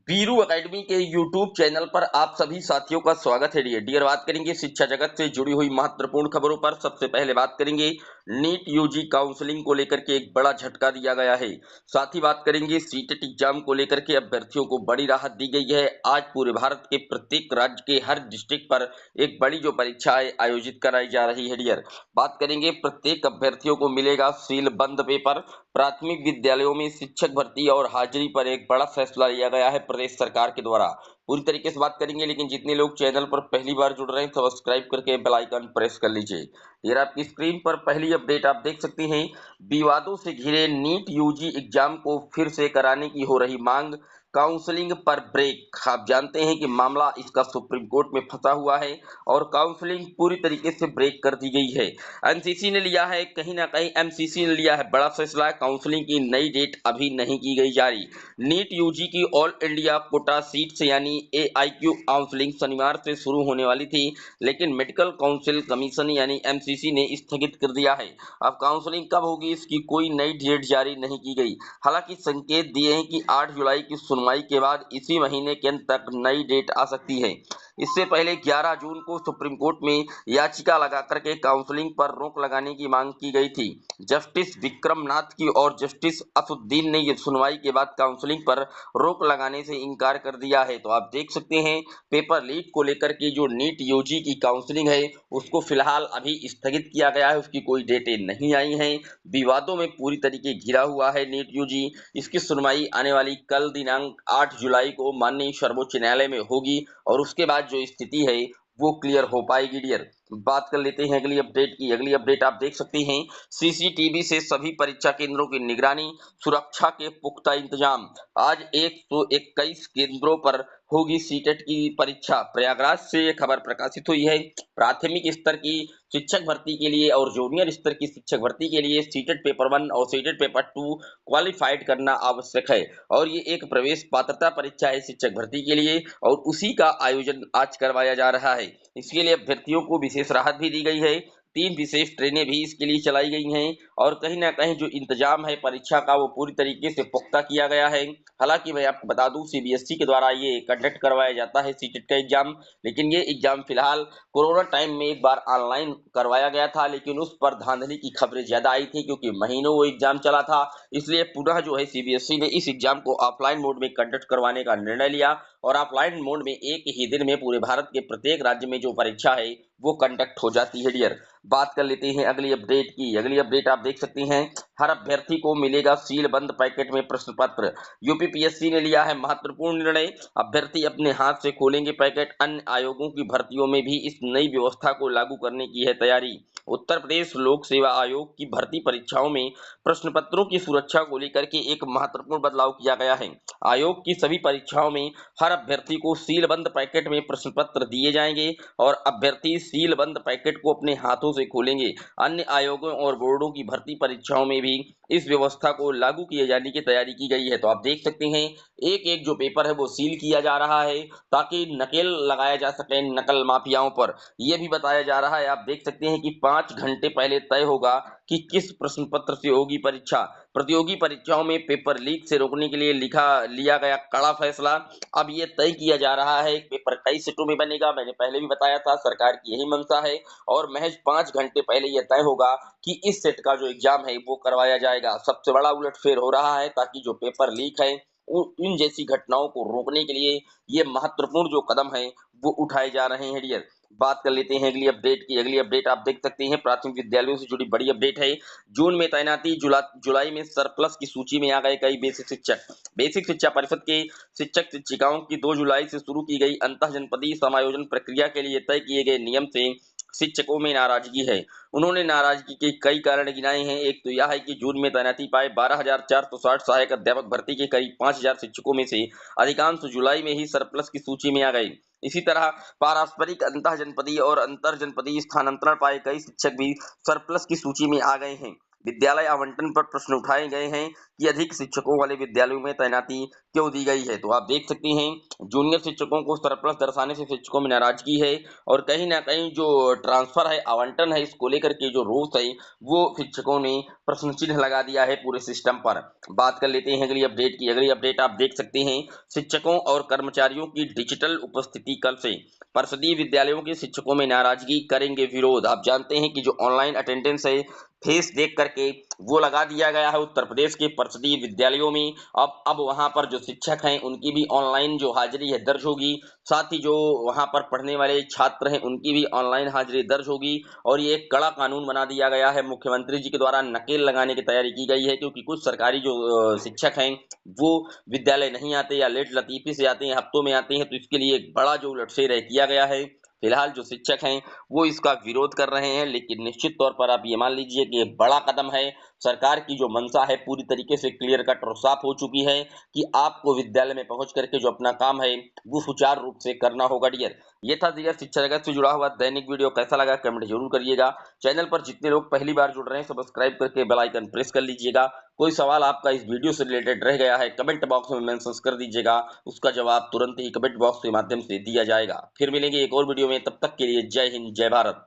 Veeru academy के YouTube channel पर आप सभी साथियों का स्वागत है। डियर बात करेंगे शिक्षा जगत से जुड़ी हुई महत्वपूर्ण खबरों पर। सबसे पहले बात करेंगे नीट यूजी काउंसलिंग को लेकर के एक बड़ा झटका दिया गया है। साथ ही बात करेंगे सीटेट एग्जाम को लेकर के अभ्यर्थियों को बड़ी राहत दी गई है। आज पूरे भारत के प्रत्येक राज्य के हर डिस्ट्रिक्ट पर एक बड़ी जो परीक्षा है आयोजित कराई जा रही है। डियर बात करेंगे प्रत्येक अभ्यर्थियों को मिलेगा सील बंद पेपर। प्राथमिक विद्यालयों में शिक्षक भर्ती और हाजिरी पर एक बड़ा फैसला लिया गया है प्रदेश सरकार के द्वारा। पूरी तरीके से बात करेंगे, लेकिन जितने लोग चैनल पर पहली बार जुड़ रहे हैं सब्सक्राइब करके बेल आइकन प्रेस कर लीजिए। ये आपकी स्क्रीन पर पहली अपडेट आप देख सकते हैं। विवादों से घिरे नीट यूजी एग्जाम को फिर से कराने की हो रही मांग, काउंसलिंग पर ब्रेक। आप जानते हैं कि मामला इसका सुप्रीम कोर्ट में फंसा हुआ है और काउंसलिंग पूरी तरीके से ब्रेक कर दी गई है। एमसीसी ने लिया है, कहीं ना कहीं एमसीसी ने लिया है बड़ा फैसला। काउंसलिंग की नई डेट अभी नहीं की गई जारी। नीट यूजी की ऑल इंडिया कोटा सीट्स यानी एआईक्यू काउंसलिंग शनिवार से शुरू होने वाली थी, लेकिन मेडिकल काउंसिल कमीशन यानी एमसीसी ने स्थगित कर दिया है। अब काउंसलिंग कब होगी इसकी कोई नई डेट जारी नहीं की गई। हालांकि संकेत दिए हैं कि 8 जुलाई की सुनवाई के बाद इसी महीने के अंत तक नई डेट आ सकती है। इससे पहले 11 जून को सुप्रीम कोर्ट में याचिका लगा करके काउंसलिंग पर रोक लगाने की मांग की गई थी। जस्टिस विक्रम नाथ की और जस्टिस असुद्दीन ने ये सुनवाई के बाद काउंसलिंग पर रोक लगाने से इनकार कर दिया है। तो आप देख सकते हैं पेपर लीक को लेकर के जो नीट यूजी की काउंसलिंग है उसको फिलहाल अभी स्थगित किया गया है, उसकी कोई डेटें नहीं आई हैं। विवादों में पूरी तरीके घिरा हुआ है नीट यूजी। इसकी सुनवाई आने वाली कल दिनांक 8 जुलाई को माननीय सर्वोच्च न्यायालय में होगी और उसके बाद जो स्थिति है वो क्लियर हो पाएगी। डियर बात कर लेते हैं अगली अपडेट की। अगली अपडेट आप देख सकते हैं सीसीटीवी से सभी परीक्षा केंद्रों की निगरानी, सुरक्षा के पुख्ता इंतजाम। आज 121 केंद्रों पर होगी सीटेट की परीक्षा। प्रयागराज से ये खबर प्रकाशित हुई है। प्राथमिक स्तर की शिक्षक भर्ती के लिए और जूनियर स्तर की शिक्षक भर्ती के लिए सीटेट पेपर 1 और सीटेट पेपर 2 क्वालिफाइड करना आवश्यक है और ये एक प्रवेश पात्रता परीक्षा है शिक्षक भर्ती के लिए और उसी का आयोजन आज करवाया जा रहा है। इसके लिए अभ्यर्थियों को विशेष राहत भी दी गई है। 3 विशेष ट्रेनें भी इसके लिए चलाई गई हैं और कहीं ना कहीं जो इंतजाम है परीक्षा का वो पूरी तरीके से पुख्ता किया गया है। हालांकि मैं आपको बता दूं सीबीएसई के द्वारा ये कंडक्ट करवाया जाता है सीटेट का एग्जाम, लेकिन ये एग्जाम फिलहाल कोरोना टाइम में एक बार ऑनलाइन करवाया गया था, लेकिन उस पर धांधली की खबरें ज्यादा आई थी क्योंकि महीनों वो एग्जाम चला था। इसलिए पुनः जो है सीबीएसई ने इस एग्जाम को ऑफलाइन मोड में कंडक्ट करवाने का निर्णय लिया और ऑफलाइन मोड में एक ही दिन में पूरे भारत के प्रत्येक राज्य में जो परीक्षा है वो कंडक्ट हो जाती है। डियर बात कर लेते हैं अगली अपडेट की। अगली अपडेट आप देख सकते हैं हर अभ्यर्थी को मिलेगा सील बंद पैकेट में प्रश्न पत्र। यूपीपीएससी ने लिया है महत्वपूर्ण निर्णय। अभ्यर्थी अपने हाथ से खोलेंगे पैकेट। अन्य आयोगों की भर्तियों में भी इस नई व्यवस्था को लागू करने की है तैयारी। उत्तर प्रदेश लोक सेवा आयोग की भर्ती परीक्षाओं में प्रश्न पत्रों की सुरक्षा को लेकर के एक महत्वपूर्ण बदलाव किया गया है। आयोग की सभी परीक्षाओं में हर अभ्यर्थी को सीलबंद पैकेट में प्रश्न पत्र दिए जाएंगे और अभ्यर्थी सीलबंद पैकेट को अपने हाथों से खोलेंगे। अन्य आयोगों और बोर्डों की भर्ती परीक्षाओं में भी इस व्यवस्था को लागू किए जाने की तैयारी की गई है। तो आप देख सकते हैं एक एक जो पेपर है वो सील किया जा रहा है ताकि नकेल लगाया जा सके नकल माफियाओं पर। यह भी बताया जा रहा है, आप देख सकते हैं कि 5 घंटे पहले तय होगा कि किस प्रश्न पत्र से होगी परीक्षा। प्रतियोगी परीक्षाओं में पेपर लीक से रोकने के लिए लिया गया कड़ा फैसला। अब ये तय किया जा रहा है पेपर कई सेटों में बनेगा। मैंने पहले भी बताया था सरकार की यही मंशा है और महज 5 घंटे पहले यह तय होगा कि इस सेट का जो एग्जाम है वो करवाया जाएगा। सबसे बड़ा उलटफेर हो रहा है ताकि जो पेपर लीक है इन जैसी घटनाओं को रोकने के लिए ये महत्वपूर्ण जो कदम है वो उठाए जा रहे हैं। डियर बात कर लेते हैं अगली अपडेट की। अगली अपडेट आप देख सकते हैं प्राथमिक विद्यालयों से जुड़ी बड़ी अपडेट है। जून में तैनाती, जुलाई में सरप्लस की सूची में आ गए कई बेसिक शिक्षक। बेसिक शिक्षा परिषद के शिक्षक शिक्षिकाओं की 2 जुलाई से शुरू की गई अंतः जनपदीय समायोजन प्रक्रिया के लिए तय किए गए नियम से शिक्षकों में नाराजगी है। उन्होंने नाराजगी के कई कारण गिनाए हैं। एक तो यह है कि जून में तैनाती पाए 12,460 सहायक अध्यापक भर्ती के करीब 5,000 शिक्षकों में से अधिकांश जुलाई में ही सरप्लस की सूची में आ गए। इसी तरह पारस्परिक अंतः जनपदीय और अंतर जनपदीय स्थानांतरण पाए कई शिक्षक भी सरप्लस की सूची में आ गए हैं। विद्यालय आवंटन पर प्रश्न उठाए गए हैं। कि अधिक शिक्षकों वाले विद्यालयों में तैनाती क्यों दी गई है। तो आप देख सकते हैं जूनियर शिक्षकों को सरप्लस दर्शाने से शिक्षकों में नाराजगी है और कहीं न कहीं जो ट्रांसफर है, आवंटन है, इसको लेकर के जो रोष है, वो शिक्षकों ने प्रश्न चिन्ह लगा दिया है पूरे सिस्टम पर। बात कर लेते हैं अगली अपडेट की। अगली अपडेट आप देख सकते हैं, शिक्षकों और कर्मचारियों की डिजिटल उपस्थिति कल से। परिषदीय विद्यालयों के शिक्षकों में नाराजगी, करेंगे विरोध। आप जानते हैं कि जो ऑनलाइन अटेंडेंस है, फेस देख करके वो लगा दिया गया है उत्तर प्रदेश के परिषदीय विद्यालयों में। अब वहां पर जो शिक्षक हैं उनकी भी ऑनलाइन जो हाजिरी है दर्ज होगी, साथ ही जो वहां पर पढ़ने वाले छात्र हैं उनकी भी ऑनलाइन हाजिरी दर्ज होगी। और ये एक कड़ा कानून बना दिया गया है, मुख्यमंत्री जी के द्वारा नकेल लगाने की तैयारी की गई है, क्योंकि कुछ सरकारी जो शिक्षक हैं वो विद्यालय नहीं आते या लेट लतीफी से आते हैं, हफ्तों में आते हैं। तो इसके लिए एक बड़ा जो उलटफेर किया गया है। फिलहाल जो शिक्षक हैं वो इसका विरोध कर रहे हैं, लेकिन निश्चित तौर पर आप ये मान लीजिए कि ये बड़ा कदम है। सरकार की जो मंशा है पूरी तरीके से क्लियर कट और साफ हो चुकी है कि आपको विद्यालय में पहुंच करके जो अपना काम है वो सुचारू रूप से करना होगा डियर। ये था डियर शिक्षा जगत से जुड़ा हुआ दैनिक वीडियो। कैसा लगा कमेंट जरूर करिएगा। चैनल पर जितने लोग पहली बार जुड़ रहे हैं सब्सक्राइब करके बेल आइकन प्रेस कर लीजिएगा। कोई सवाल आपका इस वीडियो से रिलेटेड रह गया है, कमेंट बॉक्स में मेंशन कर दीजिएगा, उसका जवाब तुरंत ही कमेंट बॉक्स के माध्यम से दिया जाएगा। फिर मिलेंगे एक और वीडियो में, तब तक के लिए जय हिंद जय भारत।